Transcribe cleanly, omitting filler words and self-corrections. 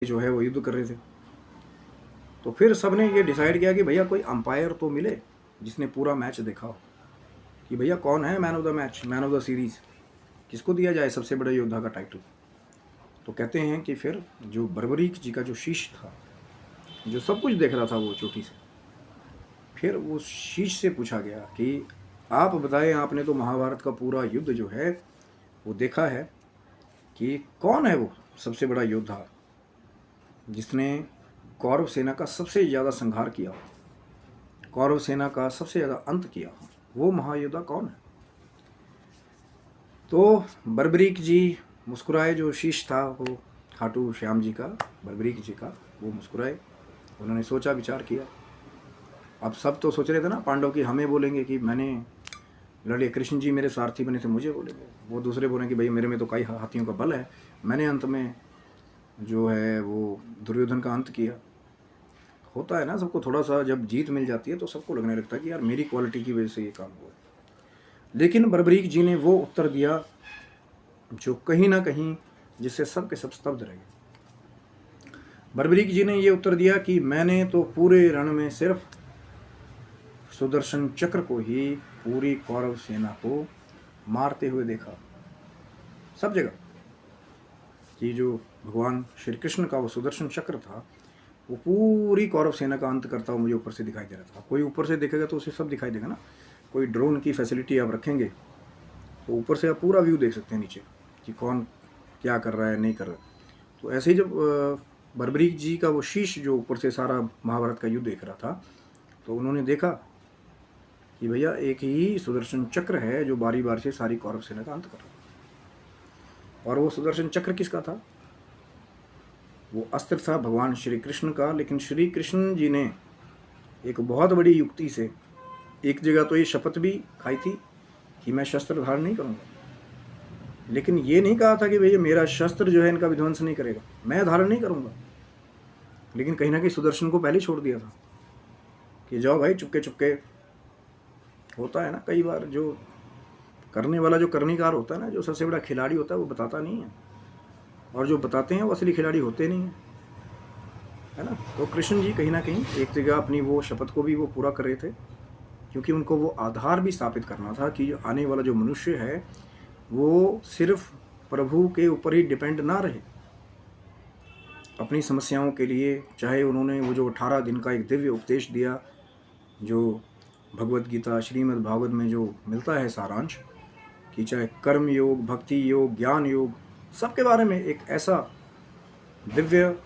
जो है वो युद्ध कर रहे थे। तो फिर सबने ये डिसाइड किया कि भैया कोई अंपायर तो मिले जिसने पूरा मैच देखा हो, कि भैया कौन है man of the match, man of the series, किसको दिया जाए सबसे बड़े योद्धा का टाइटल। तो कहते हैं कि फिर जो बर्बरीक जी का जो शिष्य था, जो सब कुछ देख रहा था वो चोटी से, फिर उस शिष्य से पूछा गया कि आप बताएं, आपने तो महाभारत का पूरा युद्ध जो है वो देखा है, कि कौन है वो सबसे बड़ा योद्धा जिसने कौरव सेना का सबसे ज़्यादा संहार किया हो, कौरव सेना का सबसे ज़्यादा अंत किया हो, वो महायोद्धा कौन है। तो बर्बरीक जी मुस्कुराए, जो शीश था वो खाटू श्याम जी का, बर्बरीक जी का, वो मुस्कुराए। उन्होंने सोचा विचार किया। अब सब तो सोच रहे थे ना पांडव की हमें बोलेंगे कि मैंने लड़े, कृष्ण जी मेरे सारथी बने थे मुझे बोलेंगे, वो दूसरे बोलेंगे कि भाई मेरे में तो कई हाथियों का बल है, मैंने अंत में जो है वो दुर्योधन का अंत किया। होता है ना सबको, थोड़ा सा जब जीत मिल जाती है तो सबको लगने लगता है कि यार मेरी क्वालिटी की वजह से ये काम हुआ है। लेकिन बर्बरीक जी ने वो उत्तर दिया जो कहीं ना कहीं जिससे सब के सब स्तब्ध रह गए। बर्बरीक जी ने ये उत्तर दिया कि मैंने तो पूरे रण में सिर्फ सुदर्शन चक्र को ही पूरी कौरव सेना को मारते हुए देखा, सब जगह। कि जो भगवान श्री कृष्ण का वो सुदर्शन चक्र था वो पूरी कौरव सेना का अंत करता हुआ मुझे ऊपर से दिखाई दे रहा था। कोई ऊपर से देखेगा तो उसे सब दिखाई देगा ना, कोई ड्रोन की फैसिलिटी आप रखेंगे तो ऊपर से आप पूरा व्यू देख सकते हैं नीचे कि कौन क्या कर रहा है नहीं कर रहा है। तो ऐसे ही जब बर्बरीक जी का वो शीश जो ऊपर से सारा महाभारत का युद्ध देख रहा था, तो उन्होंने देखा कि भैया एक ही सुदर्शन चक्र है जो बारी बारी से सारी कौरव सेना का अंत कर रहा है। और वो सुदर्शन चक्र किसका था? वो अस्त्र था भगवान श्री कृष्ण का। लेकिन श्री कृष्ण जी ने एक बहुत बड़ी युक्ति से एक जगह तो ये शपथ भी खाई थी कि मैं शस्त्र धारण नहीं करूंगा, लेकिन ये नहीं कहा था कि भैया मेरा शस्त्र जो है इनका विध्वंस नहीं करेगा, मैं धारण नहीं करूंगा। लेकिन कहीं ना कहीं सुदर्शन को पहले छोड़ दिया था कि जाओ भाई चुपके चुपके। होता है ना कई बार, जो करने वाला जो कर्णिकार होता है ना, जो सबसे बड़ा खिलाड़ी होता है वो बताता नहीं है, और जो बताते हैं वो असली खिलाड़ी होते नहीं है ना। तो कृष्ण जी कहीं ना कहीं एक जगह अपनी वो शपथ को भी वो पूरा कर रहे थे, क्योंकि उनको वो आधार भी स्थापित करना था कि आने वाला जो मनुष्य है वो सिर्फ प्रभु के ऊपर ही डिपेंड ना रहे अपनी समस्याओं के लिए। चाहे उन्होंने वो जो 18 दिन का एक दिव्य उपदेश दिया, जो भगवत गीता श्रीमद् भागवत में जो मिलता है सारांश, कि चाहे कर्म योग, भक्ति योग, ज्ञान योग, सबके बारे में एक ऐसा दिव्य